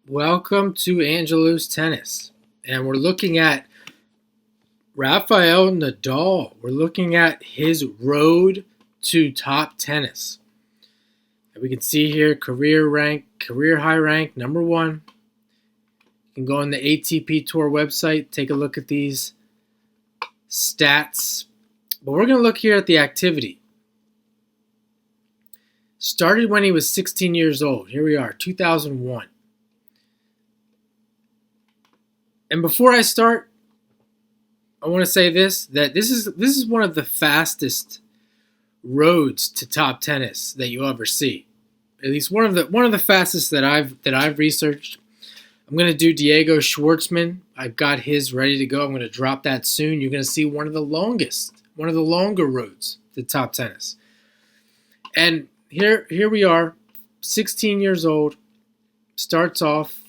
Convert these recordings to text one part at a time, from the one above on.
Welcome to Angelo's Tennis. And we're looking at Rafael Nadal. We're looking at his road to top tennis. And we can see here career high rank, number one. You can go on the ATP Tour website, take a look at these stats. But we're going to look here at the activity. Started when he was 16 years old. Here we are, 2001. And before I start, I want to say that this is one of the fastest roads to top tennis that you'll ever see. At least one of the fastest that I've researched. I'm going to do Diego Schwartzman. I've got his ready to go. I'm going to drop that soon. You're going to see one of the longer roads to top tennis. And here we are, 16 years old, starts off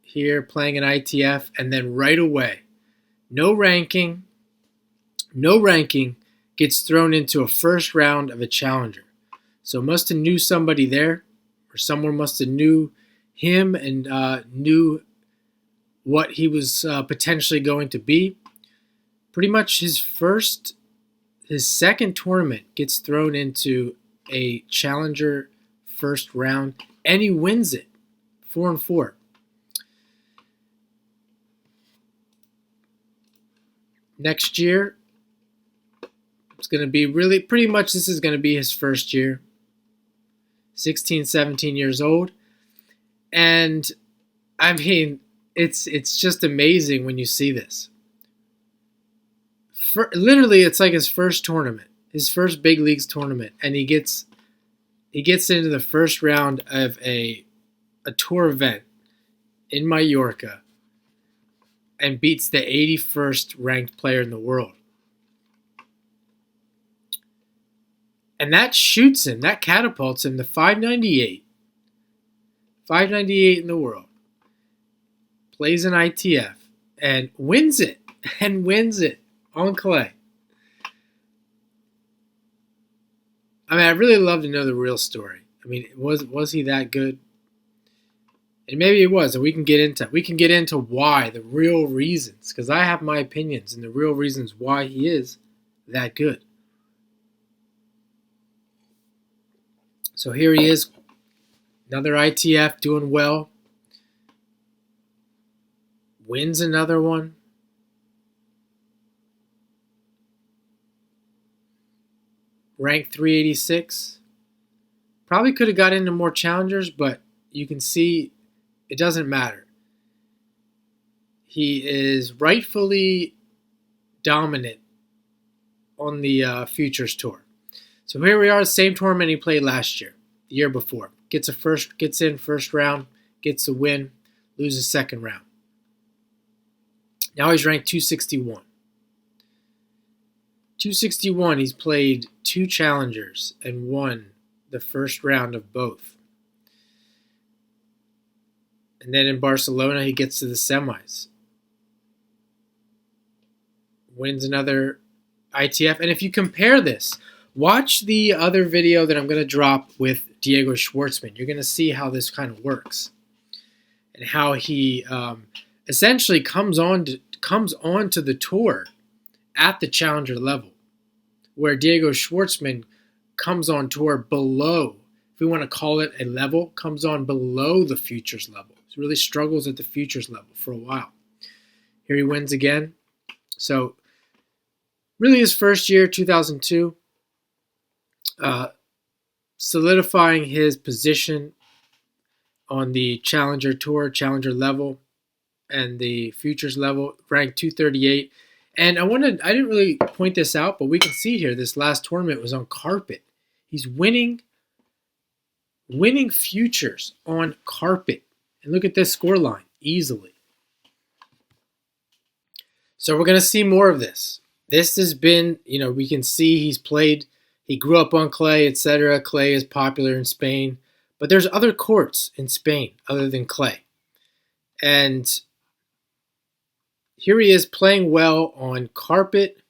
here playing an ITF, and then right away, no ranking, gets thrown into a first round of a challenger. So must have knew somebody there, or someone must have knew him and knew what he was potentially going to be. Pretty much his second tournament gets thrown into a challenger first round, and he wins it, 4-4. Next year, it's going to be this is going to be his first year. 16, 17 years old. And I mean, it's just amazing when you see this. Literally, it's like his first tournament, his first big leagues tournament, and he gets into the first round of a tour event in Mallorca and beats the 81st ranked player in the world. And that shoots him, that catapults him to 598. 598 in the world. Plays an ITF and wins it on clay. I mean, I'd really love to know the real story. I mean, was he that good? And maybe it was, and we can get into why, the real reasons, because I have my opinions and the real reasons why he is that good. So here he is, another ITF, doing well, wins another one. Ranked 386. Probably could have got into more challengers, but you can see it doesn't matter. He is rightfully dominant on the Futures Tour. So here we are, the same tournament he played last year, the year before. Gets in first round, gets a win, loses second round. Now he's ranked 261. 261, he's played two challengers and won the first round of both. And then in Barcelona, he gets to the semis. Wins another ITF. And if you compare this, watch the other video that I'm going to drop with Diego Schwartzman. You're going to see how this kind of works. And how he essentially comes on to the tour at the challenger level. Where Diego Schwartzman comes on tour below, if we want to call it a level, comes on below the futures level. He really struggles at the futures level for a while. Here he wins again. So really his first year, 2002, solidifying his position on the challenger tour, challenger level, and the futures level, ranked 238. And I didn't really point this out, but we can see here this last tournament was on carpet. He's winning futures on carpet. And look at this scoreline, easily. So we're going to see more of this. This has been, we can see he grew up on clay, etc. Clay is popular in Spain. But there's other courts in Spain other than clay. And here he is playing well on carpet.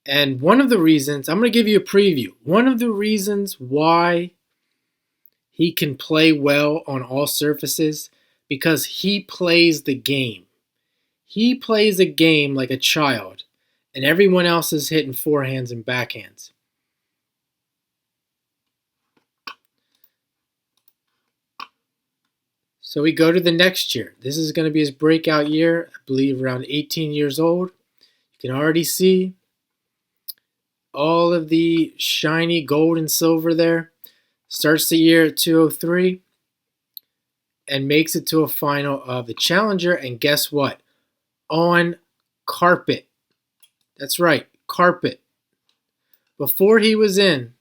And one of the reasons, I'm going to give you a preview. One of the reasons why he can play well on all surfaces because he plays the game. He plays a game like a child, and everyone else is hitting forehands and backhands. So we go to the next year. This is going to be his breakout year, I believe around 18 years old. You can already see all of the shiny gold and silver there. Starts the year at 203 and makes it to a final of the Challenger. And guess what? On carpet. That's right, carpet. Before he was in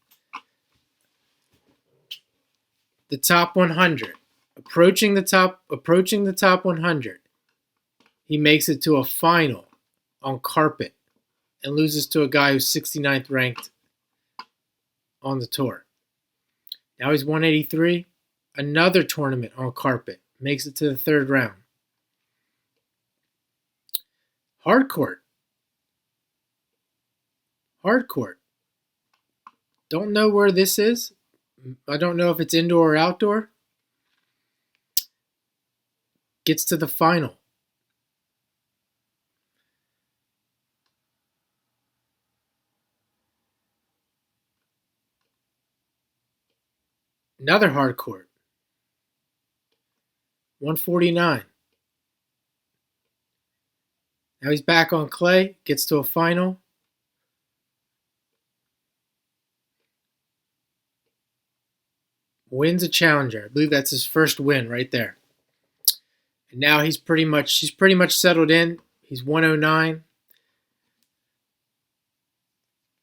the top 100, approaching the top 100, he makes it to a final on carpet and loses to a guy who's 69th ranked on the tour. Now he's 183, another tournament on carpet, makes it to the third round. Hard court. Don't know where this is. I don't know if it's indoor or outdoor. Gets to the final. Another hard court. 149. Now he's back on clay, gets to a final. Wins a Challenger. I believe that's his first win right there. And now he's pretty much settled in. He's 109.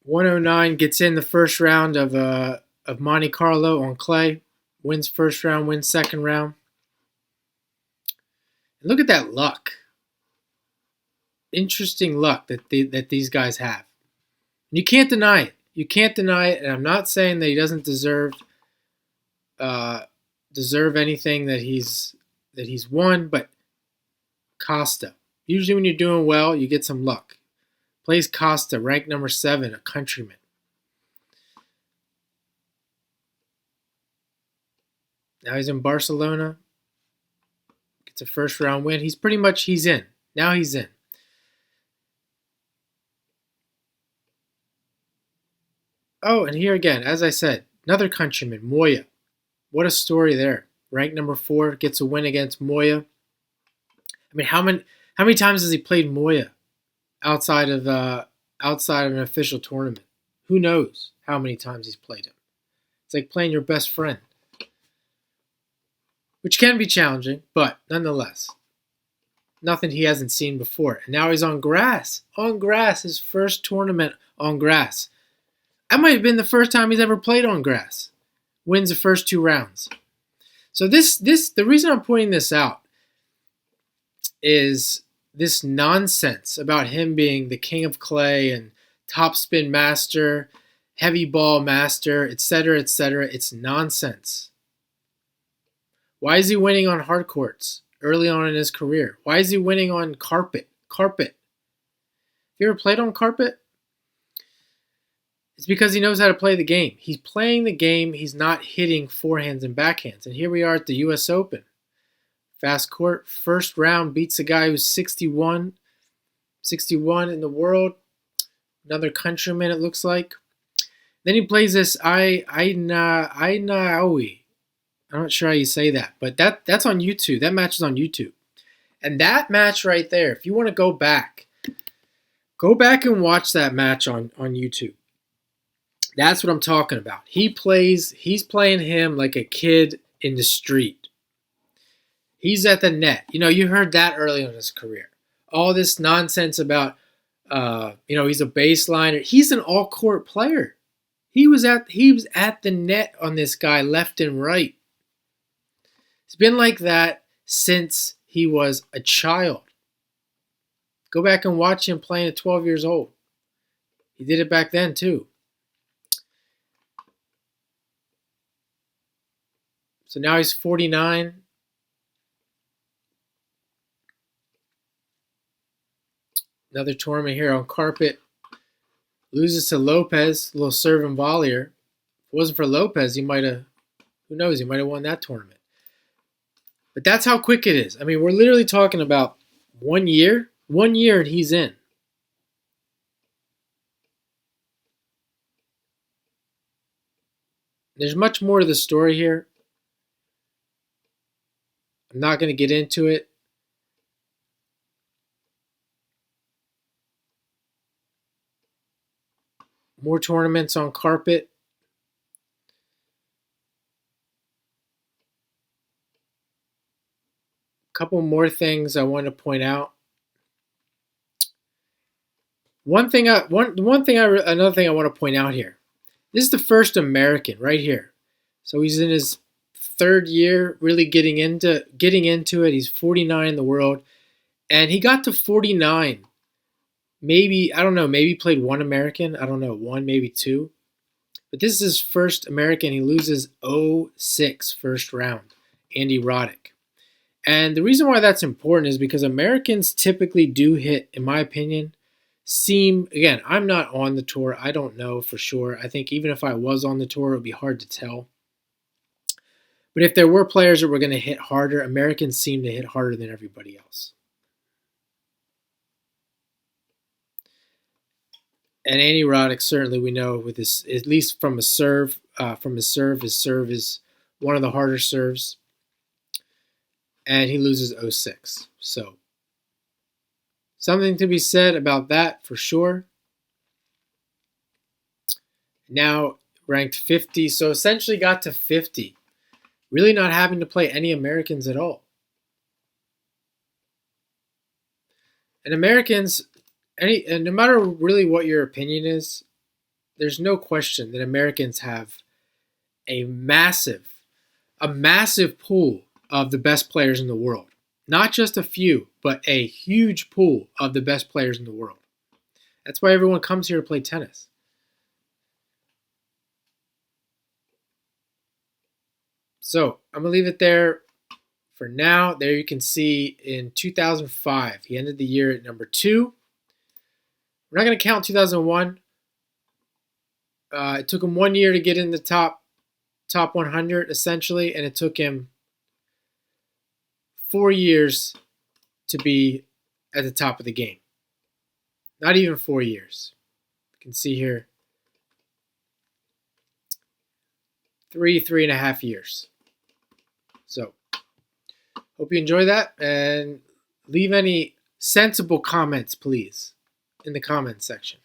109 gets in the first round of Monte Carlo on clay. Wins first round, wins second round. And look at that luck. Interesting luck that these guys have. And you can't deny it. You can't deny it. And I'm not saying that he doesn't deserve anything that he's won, but Costa. Usually when you're doing well, you get some luck. Plays Costa, ranked number 7, a countryman. Now he's in Barcelona. Gets a first round win. He's in. Now he's in. Oh, and here again, as I said, another countryman, Moya. What a story there. Ranked number 4, gets a win against Moya. I mean, how many times has he played Moya outside of an official tournament? Who knows how many times he's played him? It's like playing your best friend, which can be challenging, but nonetheless, nothing he hasn't seen before. And now he's on grass. On grass, his first tournament on grass. That might have been the first time he's ever played on grass. Wins the first 2 rounds. So the reason I'm pointing this out is this nonsense about him being the king of clay and top spin master, heavy ball master, etc., etc. It's nonsense. Why is he winning on hard courts early on in his career? Why is he winning on carpet? Carpet. Have you ever played on carpet? It's because he knows how to play the game. He's playing the game. He's not hitting forehands and backhands. And here we are at the U.S. Open. Fast court, first round, beats a guy who's 61 in the world. Another countryman, it looks like. Then he plays this Ainaoui. I'm not sure how you say that, but that's on YouTube. That match is on YouTube. And that match right there, if you want to go back and watch that match on YouTube. That's what I'm talking about. He's playing him like a kid in the street. He's at the net. You heard that early in his career. All this nonsense about, he's a baseliner. He's an all-court player. He was at the net on this guy left and right. It's been like that since he was a child. Go back and watch him playing at 12 years old. He did it back then too. So now he's 49. Another tournament here on carpet. Loses to Lopez, a little serve and volleyer. If it wasn't for Lopez, he might have Who knows? He might have won that tournament. But that's how quick it is. I mean, we're literally talking about 1 year. 1 year and he's in. There's much more to the story here. I'm not going to get into it. More tournaments on carpet. A couple more things I want to point out. Another thing I want to point out here. This is the first American right here. So he's in his 3rd year, really getting into it. He's 49 in the world, and he got to 49. Maybe, I don't know, maybe played 1 American. I don't know, 1, maybe 2. But this is his first American. He loses 0-6 first round, Andy Roddick. And the reason why that's important is because Americans typically do hit, in my opinion, again, I'm not on the tour. I don't know for sure. I think even if I was on the tour, it would be hard to tell. But if there were players that were going to hit harder, Americans seem to hit harder than everybody else. And Andy Roddick, certainly we know with his, at least from his serve is one of the harder serves. And he loses 0-6. So something to be said about that for sure. Now ranked 50, so essentially got to 50. Really not having to play any Americans at all. And Americans, and no matter really what your opinion is, there's no question that Americans have a massive pool of the best players in the world. Not just a few, but a huge pool of the best players in the world. That's why everyone comes here to play tennis. So I'm going to leave it there for now. There you can see in 2005, he ended the year at number 2. We're not going to count 2001. It took him 1 year to get in the top 100, essentially, and it took him 4 years to be at the top of the game. Not even 4 years. You can see here, 3.5 years. So, hope you enjoy that, and leave any sensible comments, please, in the comments section.